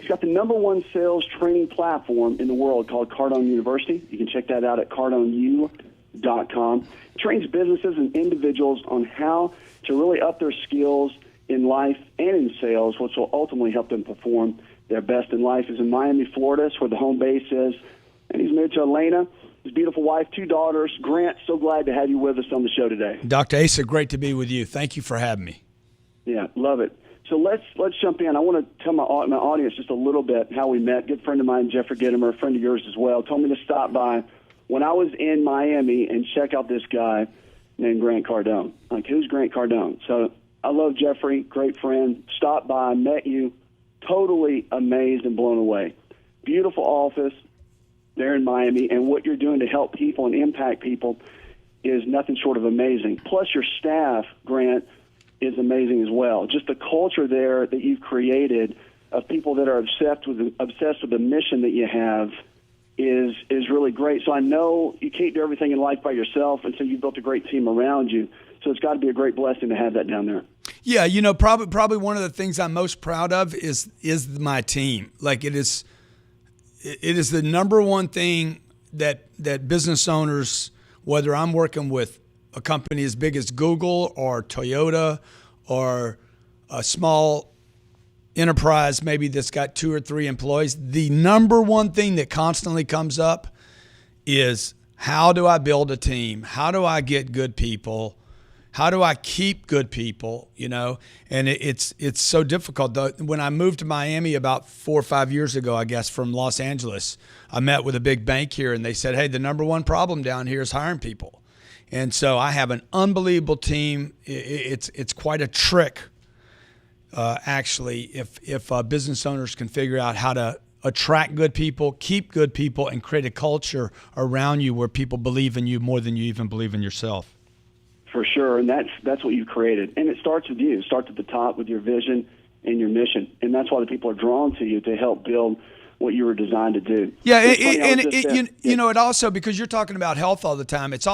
He's got the #1 sales training platform in the world called Cardone University. You can check that out at cardoneu.com. It trains businesses and individuals on how to really up their skills in life and in sales, which will ultimately help them perform their best in life. He's in Miami, Florida, where the home base is, and he's married to Elena, his beautiful wife, 2 daughters. Grant, so glad to have you with us on the show today. Dr. Asa, great to be with you. Thank you for having me. Yeah, love it. So let's jump in. I want to tell my audience just a little bit how we met. Good friend of mine, Jeffrey Gittimer, a friend of yours as well, told me to stop by when I was in Miami and check out this guy named Grant Cardone. Like, who's Grant Cardone? So I love Jeffrey, great friend. Stopped by, met you, totally amazed and blown away. Beautiful office there in Miami, and what you're doing to help people and impact people is nothing short of amazing. Plus your staff, Grant, is amazing as well. Just the culture there that you've created of people that are obsessed with the mission that you have is really great. So I know you can't do everything in life by yourself, and so you've built a great team around you. So it's got to be a great blessing to have that down there. Yeah, probably one of the things I'm most proud of is my team. Like, it is the #1 thing that business owners, whether I'm working with a company as big as Google or Toyota or a small enterprise maybe that's got 2 or 3 employees, the #1 thing that constantly comes up is, how do I build a team? How do I get good people? How do I keep good people? And it's so difficult. When I moved to Miami about 4 or 5 years ago, I guess, from Los Angeles, I met with a big bank here, and they said, hey, the #1 problem down here is hiring people. And so I have an unbelievable team. It's quite a trick, actually, if business owners can figure out how to attract good people, keep good people, and create a culture around you where people believe in you more than you even believe in yourself. For sure, and that's what you've created. And it starts with you. It starts at the top with your vision and your mission. And that's why the people are drawn to you to help build what you were designed to do. Yeah, it also, because you're talking about health all the time, it's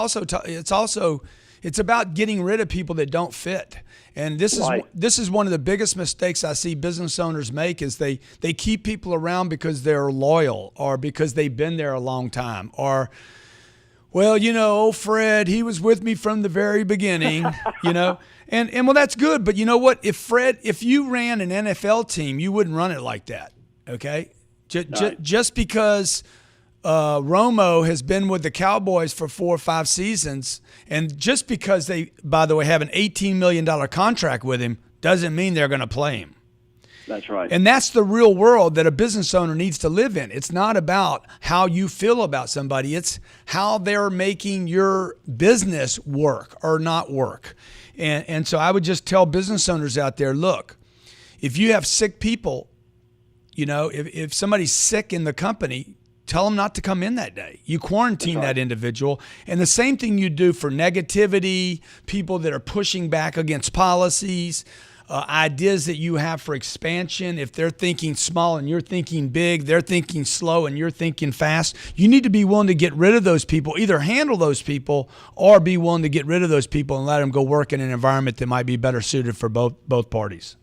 about getting rid of people that don't fit. And this is one of the biggest mistakes I see business owners make, is they keep people around because they're loyal or because they've been there a long time, or, well, old Fred, he was with me from the very beginning, and well, that's good. But you know what? If you ran an NFL team, you wouldn't run it like that. Okay. Just because Romo has been with the Cowboys for 4 or 5 seasons, and just because they, by the way, have an $18 million contract with him, doesn't mean they're going to play him. That's right. And that's the real world that a business owner needs to live in. It's not about how you feel about somebody. It's how they're making your business work or not work. And so I would just tell business owners out there, look, if you have sick people, if somebody's sick in the company, tell them not to come in that day. You quarantine that individual. And the same thing you do for negativity, people that are pushing back against policies, ideas that you have for expansion. If they're thinking small and you're thinking big, they're thinking slow and you're thinking fast, you need to be willing to get rid of those people, either handle those people or be willing to get rid of those people and let them go work in an environment that might be better suited for both parties.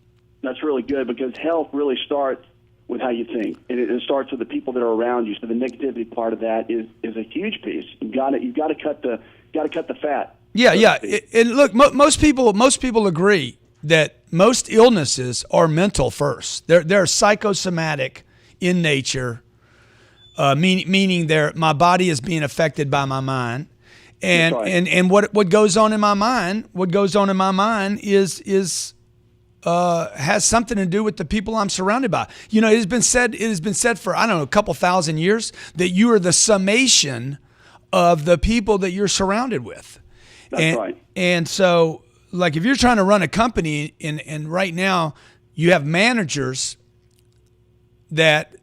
That's really good, because health really starts with how you think, and it starts with the people that are around you. So the negativity part of that is a huge piece. You've got to cut the fat. Yeah. And look, most people agree that most illnesses are mental first. They're psychosomatic in nature, meaning my body is being affected by my mind, and what goes on in my mind, is has something to do with the people I'm surrounded by. It has been said for, I don't know, a couple thousand years that you are the summation of the people that you're surrounded with. That's right. And so, like, if you're trying to run a company and right now you have managers that,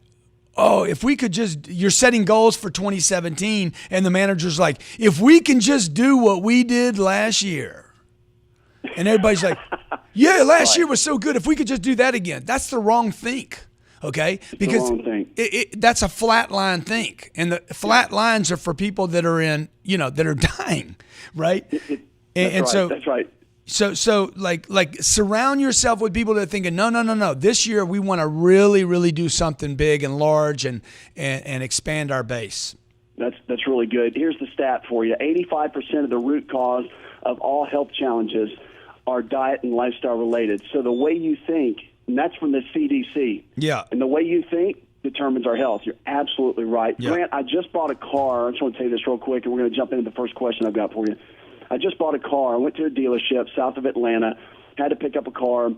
if we could just, you're setting goals for 2017 and the manager's like, if we can just do what we did last year. And everybody's like, yeah, last year was so good. If we could just do that again. That's the wrong think, okay? Because that's a flat line think. And the flat lines are for people that are that are dying, right? That's right. So like surround yourself with people that are thinking, no. This year we want to really, really do something big and large and expand our base. That's really good. Here's the stat for you. 85% of the root cause of all health challenges are diet and lifestyle related. So the way you think, and that's from the CDC. Yeah. And the way you think determines our health. You're absolutely right. Yeah. Grant, I just bought a car. I just want to tell you this real quick, and we're going to jump into the first question I've got for you. I just bought a car. I went to a dealership south of Atlanta, had to pick up a car.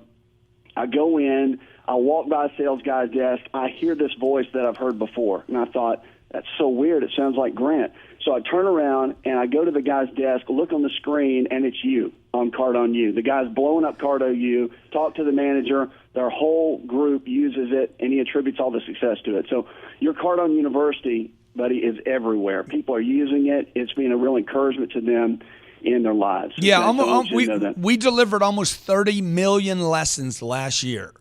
I go in. I walk by a sales guy's desk. I hear this voice that I've heard before, and I thought, that's so weird. It sounds like Grant. So I turn around, and I go to the guy's desk, look on the screen, and it's you on Cardone U. The guy's blowing up Cardone U, talk to the manager. Their whole group uses it, and he attributes all the success to it. So your Cardone University, buddy, is everywhere. People are using it. It's been a real encouragement to them in their lives. Yeah, So we delivered almost 30 million lessons last year.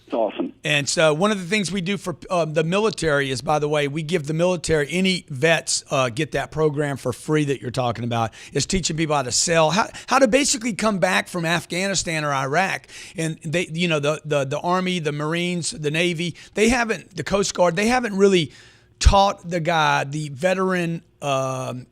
it's awesome. And so one of the things we do for the military is, by the way, we give the military, any vets get that program for free that you're talking about, is teaching people how to sell, how to basically come back from Afghanistan or Iraq. And they, the Army, the Marines, the Navy, the Coast Guard, they haven't really taught the guy, the veteran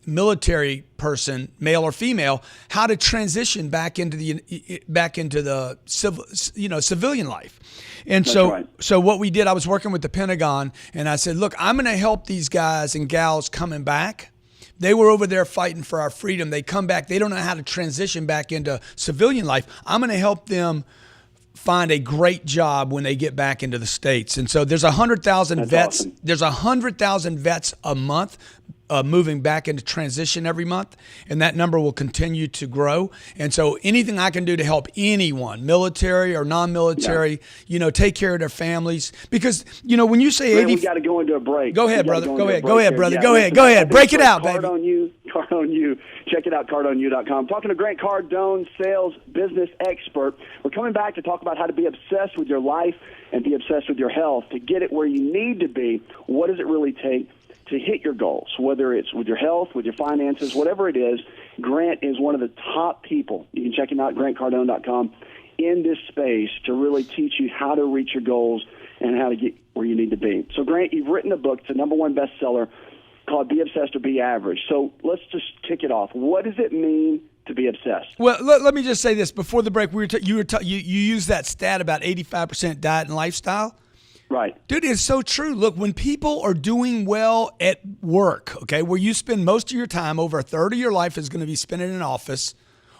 military person, male or female, how to transition back into the civilian life. And so what we did, I was working with the Pentagon, and I said, look, I'm going to help these guys and gals coming back. They were over there fighting for our freedom. They come back. They don't know how to transition back into civilian life. I'm going to help them find a great job when they get back into the States. And so there's 100,000 vets. Awesome. There's 100,000 vets a month moving back into transition every month, and that number will continue to grow. And so anything I can do to help anyone, military or non-military, take care of their families. Because, when you say 80... we got to go into a break. Go ahead, brother. Go ahead, brother. Yeah, Go ahead. Break it out, baby. Cardone U. Check it out, CardoneU.com. Talking to Grant Cardone, sales business expert. We're coming back to talk about how to be obsessed with your life and be obsessed with your health. To get it where you need to be, what does it really take to hit your goals, whether it's with your health, with your finances, whatever it is? Grant is one of the top people. You can check him out, GrantCardone.com, in this space to really teach you how to reach your goals and how to get where you need to be. So, Grant, you've written a book. It's a #1 bestseller called Be Obsessed or Be Average. So let's just kick it off. What does it mean to be obsessed? Well, let me just say this. Before the break, you used that stat about 85% diet and lifestyle. Right. Dude, it's so true. Look, when people are doing well at work, okay, where you spend most of your time, over a third of your life is going to be spent in an office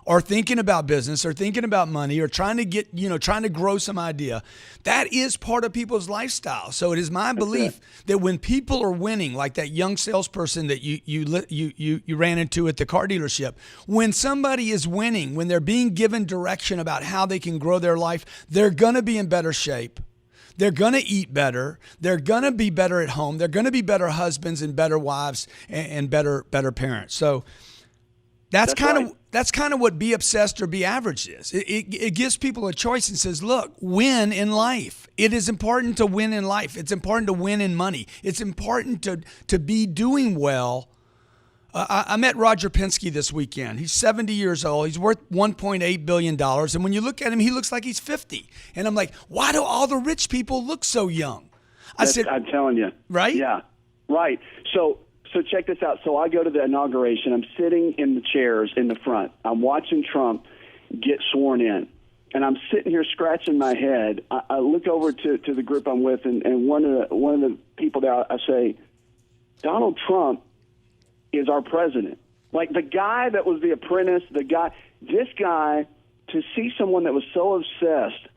or thinking about business or thinking about money or trying to grow some idea, that is part of people's lifestyle. So it is my belief that when people are winning, like that young salesperson that you ran into at the car dealership, when somebody is winning, when they're being given direction about how they can grow their life, they're going to be in better shape. They're going to eat better. They're going to be better at home. They're going to be better husbands and better wives and better parents. So that's kind of what Be Obsessed or Be Average is. It gives people a choice and says, look, win in life. It is important to win in life. It's important to win in money. It's important to be doing well. I met Roger Penske this weekend. He's 70 years old. He's worth $1.8 billion. And when you look at him, he looks like he's 50. And I'm like, why do all the rich people look so young? I'm telling you. Right? Yeah, right. So check this out. So I go to the inauguration. I'm sitting in the chairs in the front. I'm watching Trump get sworn in. And I'm sitting here scratching my head. I look over to the group I'm with, and one of the people there, I say, Donald Trump is our president. Like the guy that was the apprentice, this guy, to see someone that was so obsessed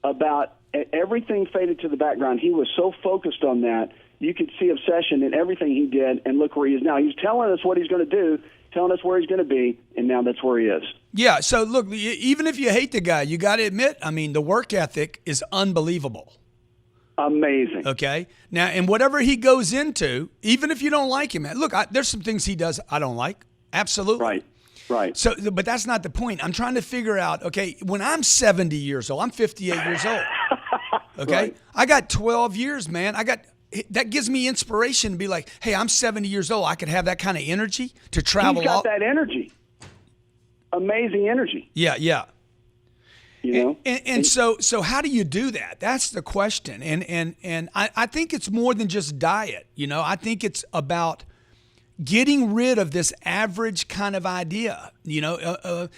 about everything faded to the background. He was so focused on that. You could see obsession in everything he did, and look where he is now. He's telling us what he's going to do, telling us where he's going to be, and now that's where he is. Yeah, so look, even if you hate the guy, you got to admit, the work ethic is unbelievable. Amazing. Okay. Now, and whatever he goes into, even if you don't like him, look, there's some things he does I don't like. Absolutely. Right. So, but that's not the point. I'm trying to figure out, okay, when I'm 70 years old, I'm 58 years old. Okay. Right. I got 12 years, man. That gives me inspiration to be like, hey, I'm 70 years old. I could have that kind of energy to travel. He's got that energy. Amazing energy. Yeah. You know, and so how do you do that? That's the question. And I think it's more than just diet. You know, I think it's about getting rid of this average kind of idea. You know,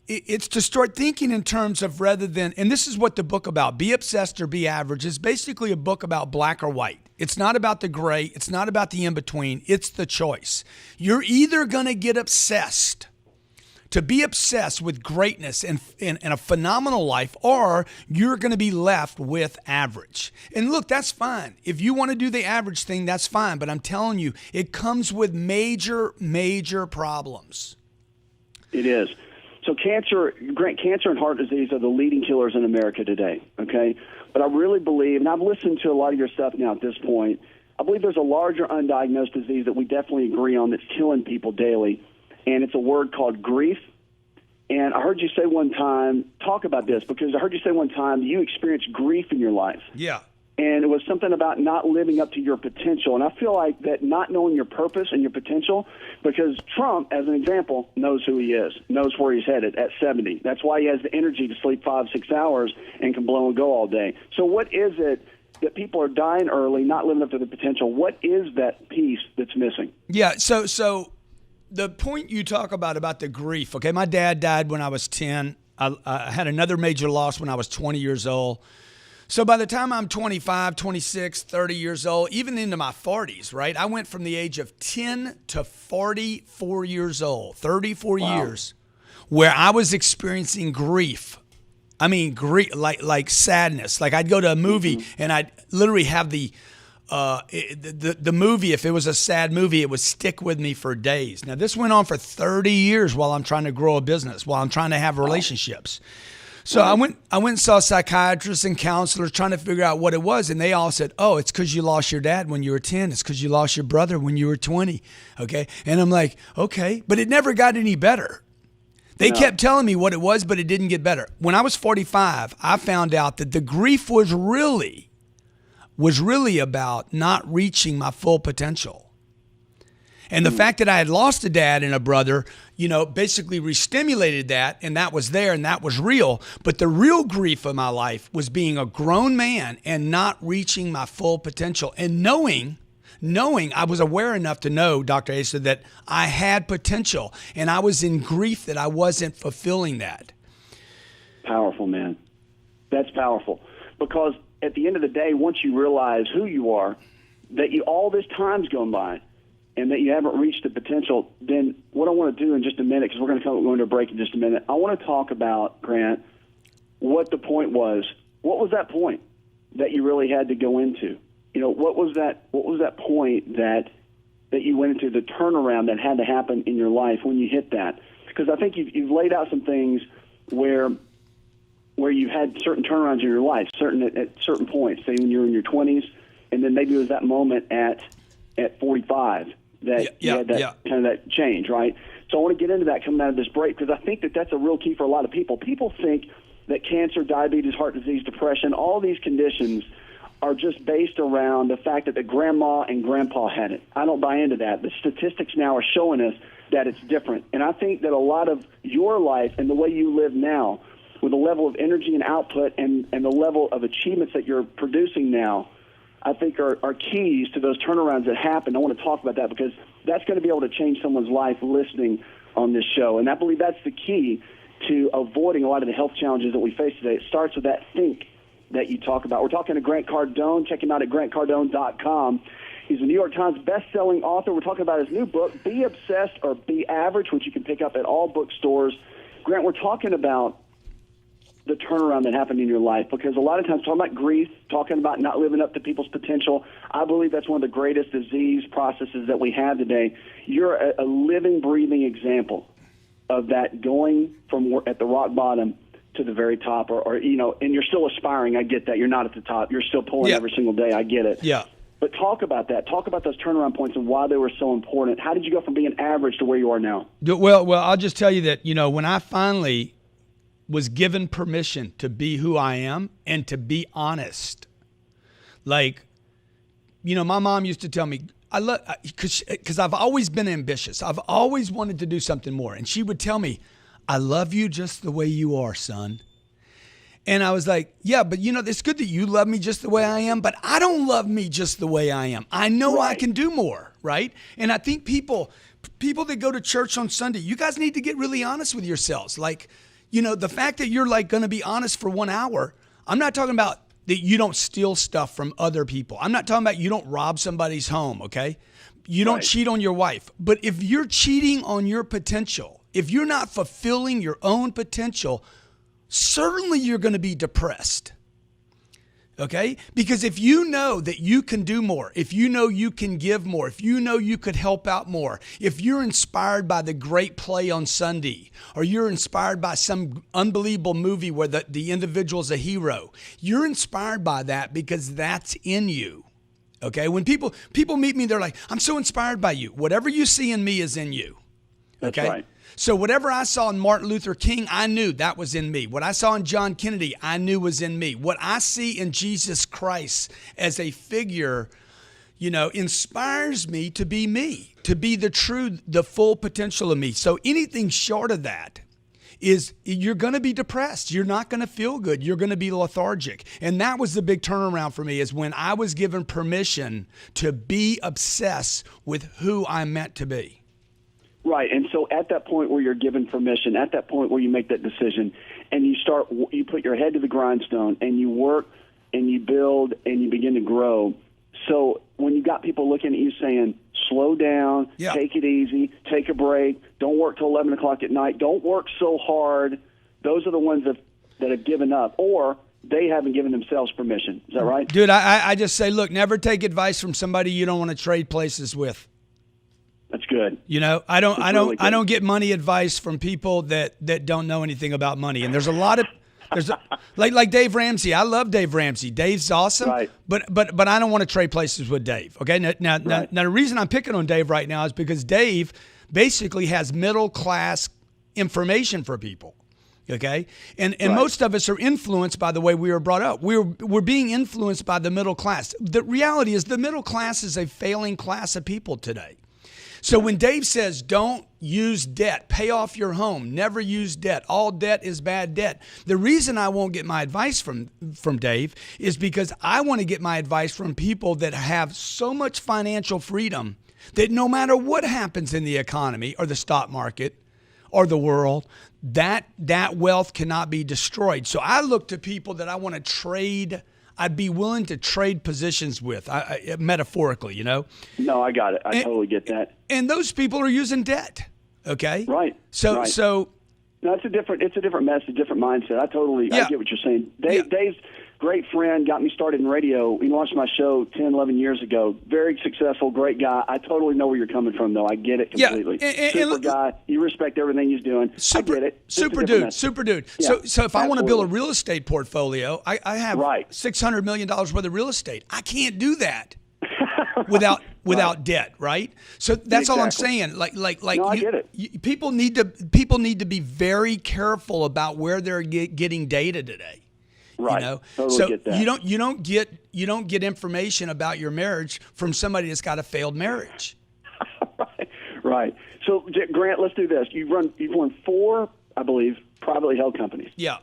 it's to start thinking in terms of rather than, and this is what the book about, Be Obsessed or Be Average, is basically a book about black or white. It's not about the gray. It's not about the in-between. It's the choice. You're either going to get obsessed, to be obsessed with greatness and a phenomenal life, or you're going to be left with average. And look, that's fine. If you want to do the average thing, that's fine. But I'm telling you, it comes with major, major problems. It is. So cancer and heart disease are the leading killers in America today, okay? But I really believe, and I've listened to a lot of your stuff now at this point, I believe there's a larger undiagnosed disease that we definitely agree on that's killing people daily, and it's a word called grief. And I heard you say one time, talk about this, because I heard you say one time you experienced grief in your life. Yeah. And it was something about not living up to your potential. And I feel like that not knowing your purpose and your potential, because Trump, as an example, knows who he is, knows where he's headed at 70. That's why he has the energy to sleep 5-6 hours and can blow and go all day. So what is it that people are dying early, not living up to their potential? What is that piece that's missing? Yeah, so the point you talk about the grief, okay, my dad died when I was 10. I had another major loss when I was 20 years old. So by the time I'm 25, 26, 30 years old, even into my 40s, right, I went from the age of 10 to 44 years old, 34 years, where I was experiencing grief. I mean, grief, like sadness. Like I'd go to a movie and I'd literally have the movie, if it was a sad movie, it would stick with me for days. Now, this went on for 30 years while I'm trying to grow a business, while I'm trying to have relationships. So I went and saw psychiatrists and counselors trying to figure out what it was, and they all said, oh, it's because you lost your dad when you were 10. It's because you lost your brother when you were 20, okay? And I'm like, okay, but it never got any better. They kept telling me what it was, but it didn't get better. When I was 45, I found out that the grief was really about not reaching my full potential. And the fact that I had lost a dad and a brother, you know, basically re-stimulated that, and that was there and that was real. But the real grief of my life was being a grown man and not reaching my full potential, and knowing I was aware enough to know, Dr. Asa, that I had potential, and I was in grief that I wasn't fulfilling that. Powerful, man. That's powerful. Because at the end of the day, once you realize who you are, that all this time's gone by, and that you haven't reached the potential, then what I want to do in just a minute, because we're going to go into a break in just a minute, I want to talk about, Grant, what the point was. What was that point that you really had to go into? You know, what was that point that you went into, the turnaround that had to happen in your life when you hit that? Because I think you've laid out some things where you had certain turnarounds in your life, at certain points, say when you were in your 20s, and then maybe it was that moment at 45 that you had that kind of that change, right? So I want to get into that coming out of this break, because I think that that's a real key for a lot of people. People think that cancer, diabetes, heart disease, depression, all these conditions are just based around the fact that the grandma and grandpa had it. I don't buy into that. The statistics now are showing us that it's different. And I think that a lot of your life and the way you live now, with the level of energy and output and the level of achievements that you're producing now, I think are keys to those turnarounds that happen. I want to talk about that, because that's going to be able to change someone's life listening on this show. And I believe that's the key to avoiding a lot of the health challenges that we face today. It starts with that think that you talk about. We're talking to Grant Cardone. Check him out at grantcardone.com. He's a New York Times best-selling author. We're talking about his new book, Be Obsessed or Be Average, which you can pick up at all bookstores. Grant, we're talking about the turnaround that happened in your life, because a lot of times talking about grief, talking about not living up to people's potential, I believe that's one of the greatest disease processes that we have today. You're a living, breathing example of that, going from at the rock bottom to the very top, or you know, and you're still aspiring. I get that. You're not at the top. You're still pulling every single day. I get it. Yeah. But talk about that. Talk about those turnaround points and why they were so important. How did you go from being average to where you are now? Well, I'll just tell you that, you know, when I finally was given permission to be who I am and to be honest. Like, you know, my mom used to tell me, because I've always been ambitious. I've always wanted to do something more. And she would tell me, I love you just the way you are, son. And I was like, yeah, but it's good that you love me just the way I am, but I don't love me just the way I am. I know I can do more, right? And I think people that go to church on Sunday, you guys need to get really honest with yourselves. Like, the fact that you're like going to be honest for 1 hour, I'm not talking about that you don't steal stuff from other people. I'm not talking about you don't rob somebody's home, okay? You don't cheat on your wife. But if you're cheating on your potential, if you're not fulfilling your own potential, certainly you're going to be depressed, okay? Because if you know that you can do more, if you know you can give more, if you know you could help out more, if you're inspired by the great play on Sunday, or you're inspired by some unbelievable movie where the individual's a hero, you're inspired by that because that's in you, okay? When people meet me, they're like, I'm so inspired by you. Whatever you see in me is in you, okay? That's right. So whatever I saw in Martin Luther King, I knew that was in me. What I saw in John Kennedy, I knew was in me. What I see in Jesus Christ as a figure, inspires me, to be the full potential of me. So anything short of that is you're going to be depressed. You're not going to feel good. You're going to be lethargic. And that was the big turnaround for me, is when I was given permission to be obsessed with who I'm meant to be. Right, and so at that point where you're given permission, at that point where you make that decision, and you put your head to the grindstone, and you work, and you build, and you begin to grow. So when you got people looking at you saying, slow down, take it easy, take a break, don't work till 11 o'clock at night, don't work so hard, those are the ones that have given up, or they haven't given themselves permission. Is that right? Dude, I just say, look, never take advice from somebody you don't want to trade places with. That's good. I don't get money advice from people that don't know anything about money. And there's like Dave Ramsey. I love Dave Ramsey. Dave's awesome. Right. But I don't want to trade places with Dave. Okay. Now the reason I'm picking on Dave right now is because Dave basically has middle class information for people. Okay. And most of us are influenced by the way we were brought up. We're being influenced by the middle class. The reality is the middle class is a failing class of people today. So when Dave says, don't use debt, pay off your home, never use debt, all debt is bad debt. The reason I won't get my advice from Dave is because I want to get my advice from people that have so much financial freedom that no matter what happens in the economy or the stock market or the world, that wealth cannot be destroyed. So I look to people that I want to trade. I'd be willing to trade positions with, metaphorically, No, I got it. I totally get that. And those people are using debt, okay? Right. So no, it's a different message, different mindset. I get what you're saying. Dave's great friend, got me started in radio. He launched my show 10, 11 years ago. Very successful, great guy. I totally know where you're coming from, though. I get it completely. Yeah, super guy. You respect everything he's doing. I get it. Super dude. Yeah, so if I want to build a real estate portfolio, I have $600 million worth of real estate. I can't do that without debt, right? So that's all I'm saying. Like no, I get it. People need to be very careful about where they're getting data today. Right. Totally so get that. you don't get information about your marriage from somebody that's got a failed marriage. Right. So Grant, let's do this. You've won 4, I believe, privately held companies. Yeah.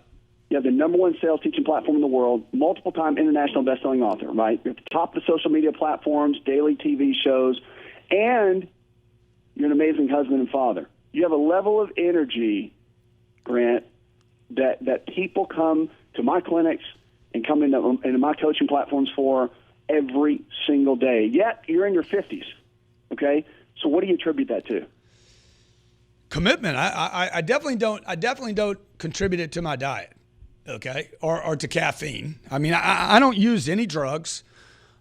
You have the number 1 sales teaching platform in the world, multiple-time international best-selling author, right? You're at the top of the social media platforms, daily TV shows, and you're an amazing husband and father. You have a level of energy, Grant, that people come to my clinics and come into my coaching platforms for every single day. Yet you're in your 50s, okay? So what do you attribute that to? Commitment. I definitely don't contribute it to my diet. Okay, or to caffeine. I mean, I don't use any drugs.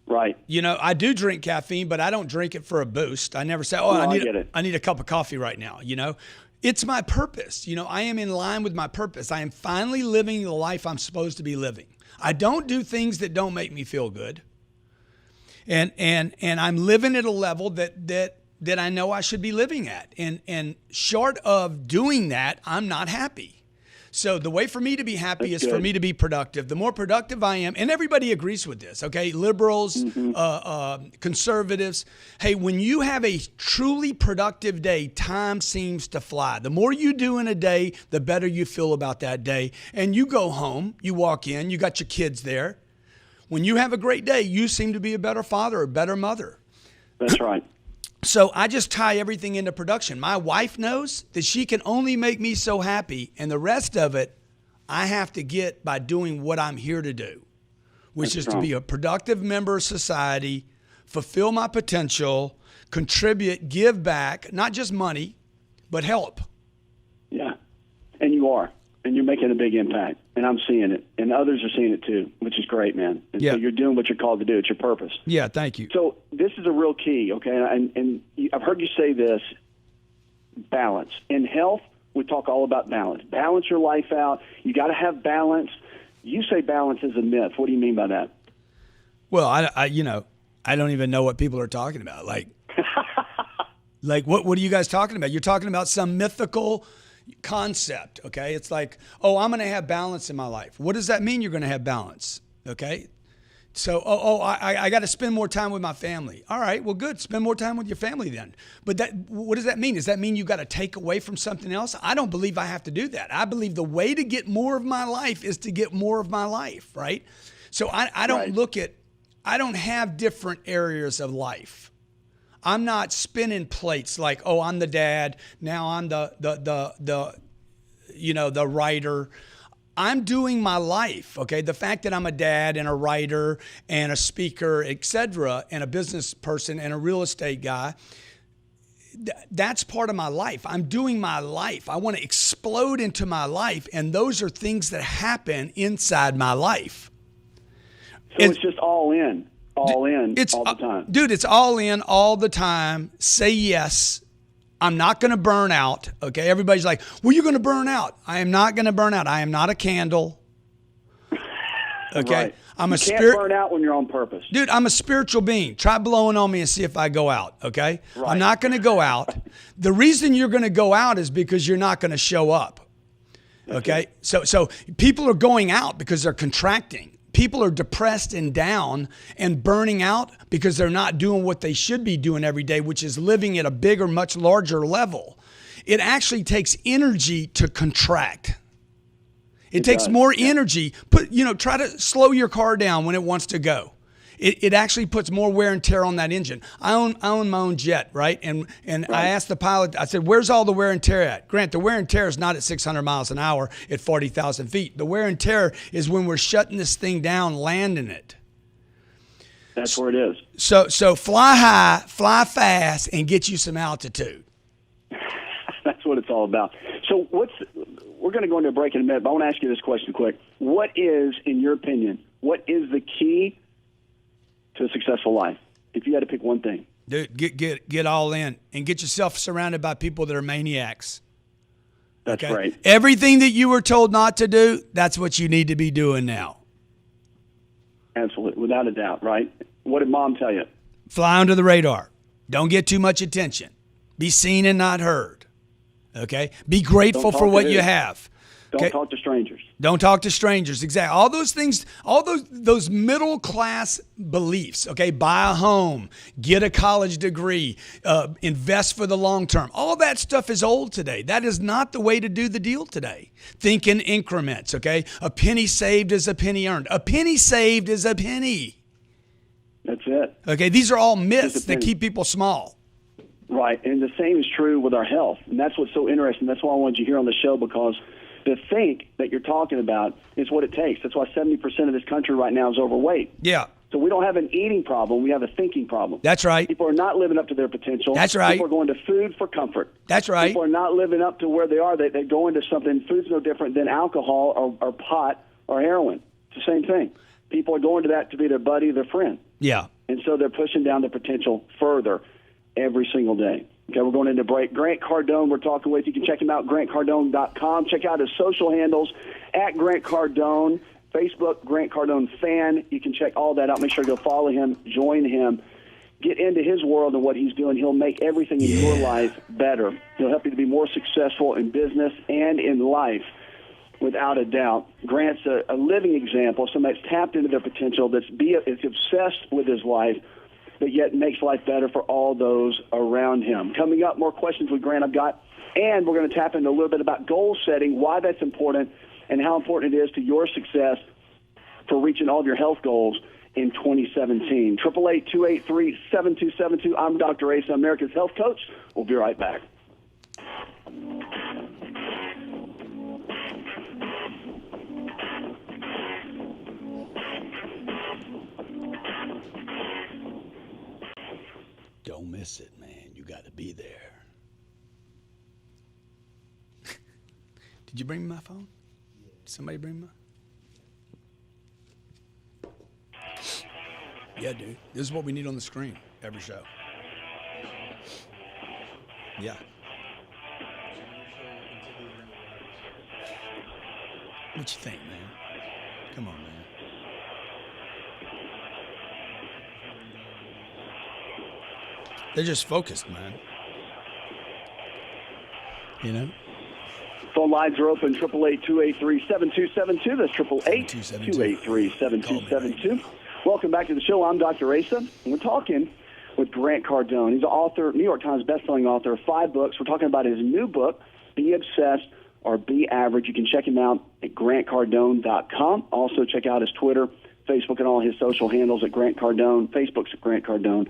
Right. I do drink caffeine, but I don't drink it for a boost. I never say, I need a cup of coffee right now. It's my purpose. I am in line with my purpose. I am finally living the life I'm supposed to be living. I don't do things that don't make me feel good. And I'm living at a level that I know I should be living at. And short of doing that, I'm not happy. So the way for me to be happy That's is for good. me to be productive. The more productive I am, and everybody agrees with this, okay? Liberals, conservatives. Hey, when you have a truly productive day, time seems to fly. The more you do in a day, the better you feel about that day. And you go home, you walk in, you got your kids there. When you have a great day, you seem to be a better father or better mother. That's right. So I just tie everything into production. My wife knows that she can only make me so happy, and the rest of it I have to get by doing what I'm here to do, which is to be a productive member of society, fulfill my potential, contribute, give back, not just money, but help. Yeah, and you are. And you're making a big impact, and I'm seeing it, and others are seeing it too, which is great, man. And so you're doing what you're called to do. It's your purpose. Yeah, thank you. So this is a real key, okay? And I've heard you say this, balance. In health, we talk all about balance. Balance your life out. You got to have balance. You say balance is a myth. What do you mean by that? Well, I don't even know what people are talking about. Like what are you guys talking about? You're talking about some mythical concept, okay? It's like, oh, I'm going to have balance in my life. What does that mean you're going to have balance, okay? So, I got to spend more time with my family. All right, well, good. Spend more time with your family then. But what does that mean? Does that mean you got to take away from something else? I don't believe I have to do that. I believe the way to get more of my life is to get more of my life, right? So I don't I don't have different areas of life. I'm not spinning plates like, oh, I'm the dad. Now I'm the writer. I'm doing my life, okay? The fact that I'm a dad and a writer and a speaker, et cetera, and a business person and a real estate guy, that's part of my life. I'm doing my life. I want to explode into my life, and those are things that happen inside my life. So it's just all in. All in all the time. Dude, it's all in all the time. Say yes. I'm not going to burn out. Okay. Everybody's like, well, you're going to burn out. I am not going to burn out. I am not a candle. Okay. Right. I'm you can't burn out when you're on purpose. Dude, I'm a spiritual being. Try blowing on me and see if I go out. Okay. Right. I'm not going to go out. The reason you're going to go out is because you're not going to show up. Okay. So people are going out because they're contracting. People are depressed and down and burning out because they're not doing what they should be doing every day, which is living at a bigger, much larger level. It actually takes energy to contract. It takes more energy. Try to slow your car down when it wants to go. It actually puts more wear and tear on that engine. I own my own jet, right? And I asked the pilot, I said, where's all the wear and tear at? Grant, the wear and tear is not at 600 miles an hour at 40,000 feet. The wear and tear is when we're shutting this thing down, landing it. That's where it is. So fly high, fly fast, and get you some altitude. That's what it's all about. So we're going to go into a break in a minute, but I want to ask you this question quick. What is, in your opinion, what is the key to a successful life, if you had to pick one thing? Dude, get all in and get yourself surrounded by people that are maniacs. That's right. Everything that you were told not to do, that's what you need to be doing now. Absolutely, without a doubt, right? What did Mom tell you? Fly under the radar. Don't get too much attention. Be seen and not heard. Okay? Be grateful for what you have. Don't talk to strangers. Don't talk to strangers. Exactly. All those things, all those middle class beliefs, okay? Buy a home, get a college degree, invest for the long term. All that stuff is old today. That is not the way to do the deal today. Think in increments, okay? A penny saved is a penny earned. A penny saved is a penny. That's it. Okay, these are all myths that keep people small. Right, and the same is true with our health. And that's what's so interesting. That's why I wanted you here on the show, because the think that you're talking about is what it takes. That's why 70% of this country right now is overweight. Yeah. So we don't have an eating problem. We have a thinking problem. That's right. People are not living up to their potential. That's right. People are going to food for comfort. That's right. People are not living up to where they are. They go into something. Food's no different than alcohol or pot or heroin. It's the same thing. People are going to that to be their buddy, their friend. Yeah. And so they're pushing down their potential further every single day. Okay, we're going into break. Grant Cardone, we're talking with. You can check him out, grantcardone.com. Check out his social handles, at Grant Cardone, Facebook, Grant Cardone Fan. You can check all that out. Make sure you go follow him, join him, get into his world and what he's doing. He'll make everything in your life better. He'll help you to be more successful in business and in life. without a doubt. Grant's a living example, somebody that's tapped into their potential, that's obsessed with his life, but yet makes life better for all those around him. Coming up, more questions with Grant I've got, and we're going to tap into a little bit about goal setting, why that's important, and how important it is to your success for reaching all of your health goals in 2017. 888-283-7272. I'm Dr. Asa, America's Health Coach. We'll be right back. Don't miss it, man. You got to be there. Did you bring me my phone? Did somebody bring me? Yeah, dude. This is what we need on the screen every show. Yeah. What you think, man? Come on, man. They're just focused, man. You know? Phone lines are open, 888-283-7272. That's 888-283-7272. Welcome back to the show. I'm Dr. Asa, and we're talking with Grant Cardone. He's an author, New York Times bestselling author of 5 books. We're talking about his new book, Be Obsessed or Be Average. You can check him out at grantcardone.com. Also check out his Twitter, Facebook, and all his social handles at Grant Cardone. Facebook's at Grant Cardone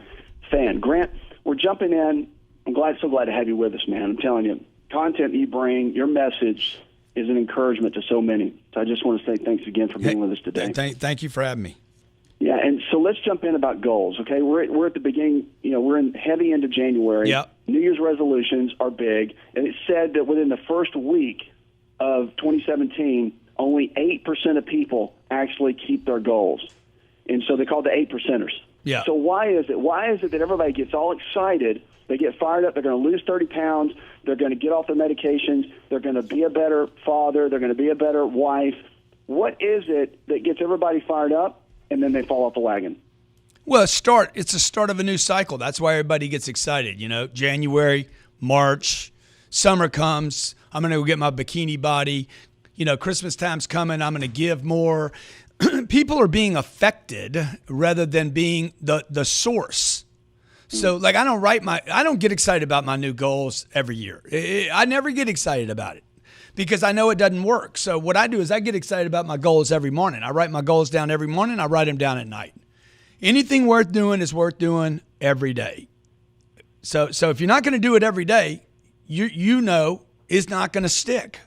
Fan. Grant, we're jumping in. I'm so glad to have you with us, man. I'm telling you, content you bring, your message is an encouragement to so many. So I just want to say thanks again for being with us today. Thank you for having me. Yeah, and so let's jump in about goals, okay? We're at the beginning, we're in heavy into January. Yep. New Year's resolutions are big, and it's said that within the first week of 2017, only 8% of people actually keep their goals. And so they call the 8%ers. Yeah. So why is it? Why is it that everybody gets all excited? They get fired up. They're going to lose 30 pounds. They're going to get off their medications. They're going to be a better father. They're going to be a better wife. What is it that gets everybody fired up and then they fall off the wagon? Well, it's the start of a new cycle. That's why everybody gets excited. January, March, summer comes. I'm going to go get my bikini body. Christmas time's coming. I'm going to give more. People are being affected rather than being the source. So, I don't get excited about my new goals every year. I never get excited about it because I know it doesn't work. So what I do is I get excited about my goals every morning. I write my goals down every morning. I write them down at night. Anything worth doing is worth doing every day. So if you're not going to do it every day, you know it's not going to stick.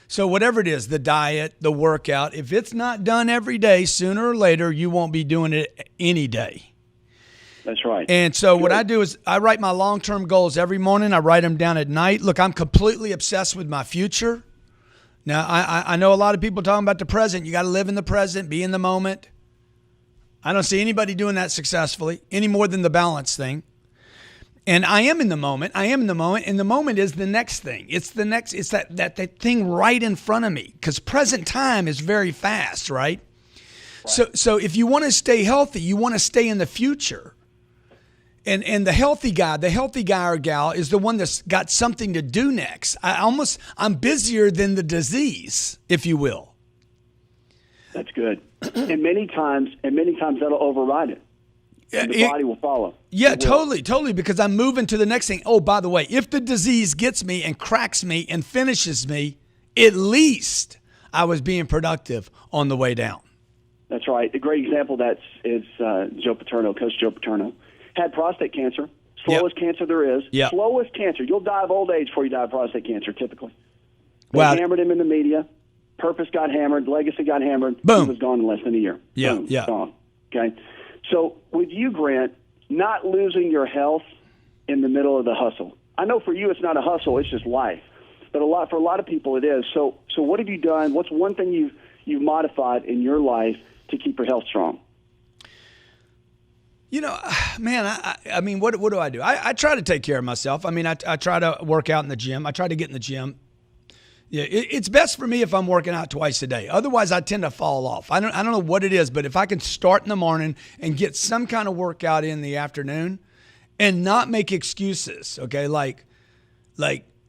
So whatever it is, the diet, the workout, if it's not done every day, sooner or later, you won't be doing it any day. That's right. And so what I do is I write my long-term goals every morning. I write them down at night. Look, I'm completely obsessed with my future. Now, I know a lot of people talking about the present. You got to live in the present, be in the moment. I don't see anybody doing that successfully any more than the balance thing. And I am in the moment. And the moment is the next thing. It's that thing right in front of me because present time is very fast, right? So if you want to stay healthy, you want to stay in the future. And the healthy guy or gal is the one that's got something to do next. I'm busier than the disease, if you will. That's good. and many times that'll override it. And the body will follow. Yeah, totally, because I'm moving to the next thing. Oh, by the way, if the disease gets me and cracks me and finishes me, at least I was being productive on the way down. That's right. A great example is Joe Paterno, Coach Joe Paterno. Had prostate cancer, slowest cancer there is, slowest cancer. You'll die of old age before you die of prostate cancer, typically. They hammered him in the media. Purpose got hammered. Legacy got hammered. Boom. He was gone in less than a year. Yeah, Boom, gone. Okay? So with you, Grant, not losing your health in the middle of the hustle. I know for you it's not a hustle, it's just life. But for a lot of people it is. So what have you done? What's one thing you've modified in your life to keep your health strong? Man, I mean, what do I do? I try to take care of myself. I mean, I try to work out in the gym. I try to get in the gym. Yeah, it's best for me if I'm working out twice a day. Otherwise, I tend to fall off. I don't know what it is, but if I can start in the morning and get some kind of workout in the afternoon and not make excuses, okay? Like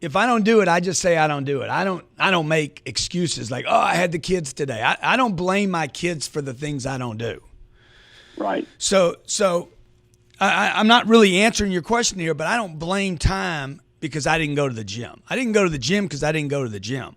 if I don't do it, I just say I don't do it. I don't make excuses like, oh, I had the kids today. I don't blame my kids for the things I don't do. Right. So I'm not really answering your question here, but I don't blame time because I didn't go to the gym. I didn't go to the gym because I didn't go to the gym.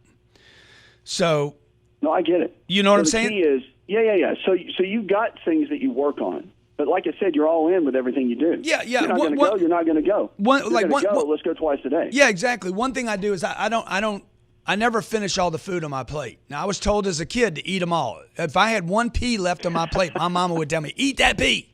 So. No, I get it. You know what I'm saying? The key is, yeah. So you've got things that you work on. But like I said, you're all in with everything you do. Yeah. You're not going to go. You're not going to go. Let's go twice a day. Yeah, exactly. One thing I do is I never finish all the food on my plate. Now, I was told as a kid to eat them all. If I had one pea left on my plate, my mama would tell me, eat that pea.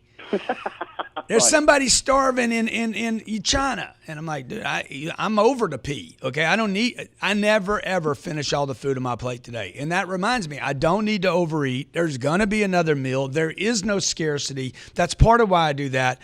There's somebody starving in China. And I'm like, dude, I'm over the pea, okay? I never, ever finish all the food on my plate today. And that reminds me, I don't need to overeat. There's going to be another meal. There is no scarcity. That's part of why I do that.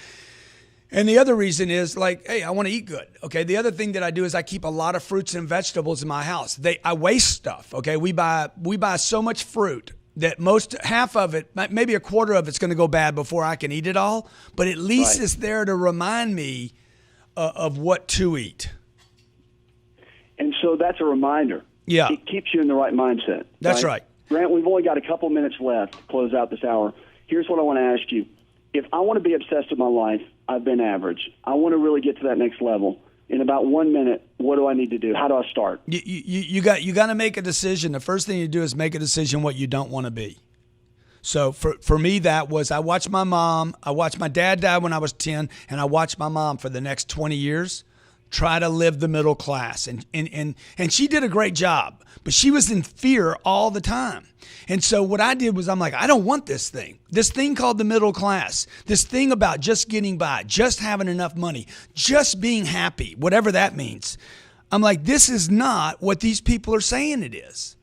And the other reason is like, hey, I want to eat good, okay? The other thing that I do is I keep a lot of fruits and vegetables in my house. I waste stuff, okay? We buy so much fruit that half of it, maybe a quarter of it's going to go bad before I can eat it all. But at least it's there to remind me of what to eat. And so that's a reminder. Yeah. It keeps you in the right mindset. That's right. Grant, we've only got a couple minutes left to close out this hour. Here's what I want to ask you. If I want to be obsessed with my life, I've been average. I want to really get to that next level. In about 1 minute, what do I need to do? How do I start? You got to make a decision. The first thing you do is make a decision what you don't want to be. So for me, that was I watched my dad die when I was 10, and I watched my mom for the next 20 years try to live the middle class. And she did a great job, but she was in fear all the time. And so what I did was I'm like, I don't want this thing called the middle class, this thing about just getting by, just having enough money, just being happy, whatever that means. I'm like, this is not what these people are saying it is,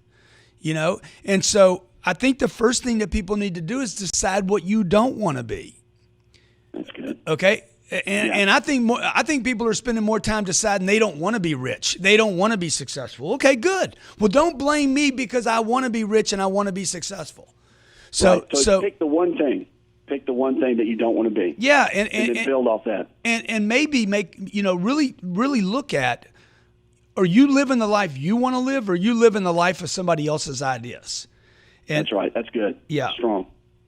you know? And so I think the first thing that people need to do is decide what you don't want to be. That's good. Okay? And I think people are spending more time deciding they don't want to be rich. They don't want to be successful. Okay, good. Well, don't blame me because I want to be rich and I want to be successful. So pick the one thing. Pick the one thing that you don't want to be. Yeah, and then build off that. And maybe really look at, are you living the life you want to live, or are you living the life of somebody else's ideas? That's right. That's good. Yeah. Strong.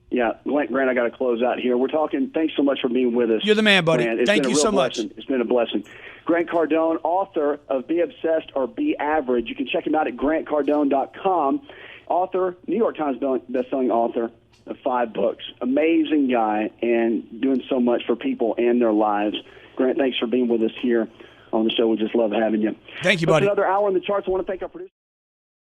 Yeah, Grant, I got to close out here. We're talking. Thanks so much for being with us. You're the man, buddy. Thank you so much. It's been a blessing. Grant Cardone, author of Be Obsessed or Be Average. You can check him out at grantcardone.com. Author, New York Times bestselling author of 5 books. Amazing guy and doing so much for people and their lives. Grant, thanks for being with us here on the show. We just love having you. Thank you, buddy. Another hour in the charts. I want to thank our producer.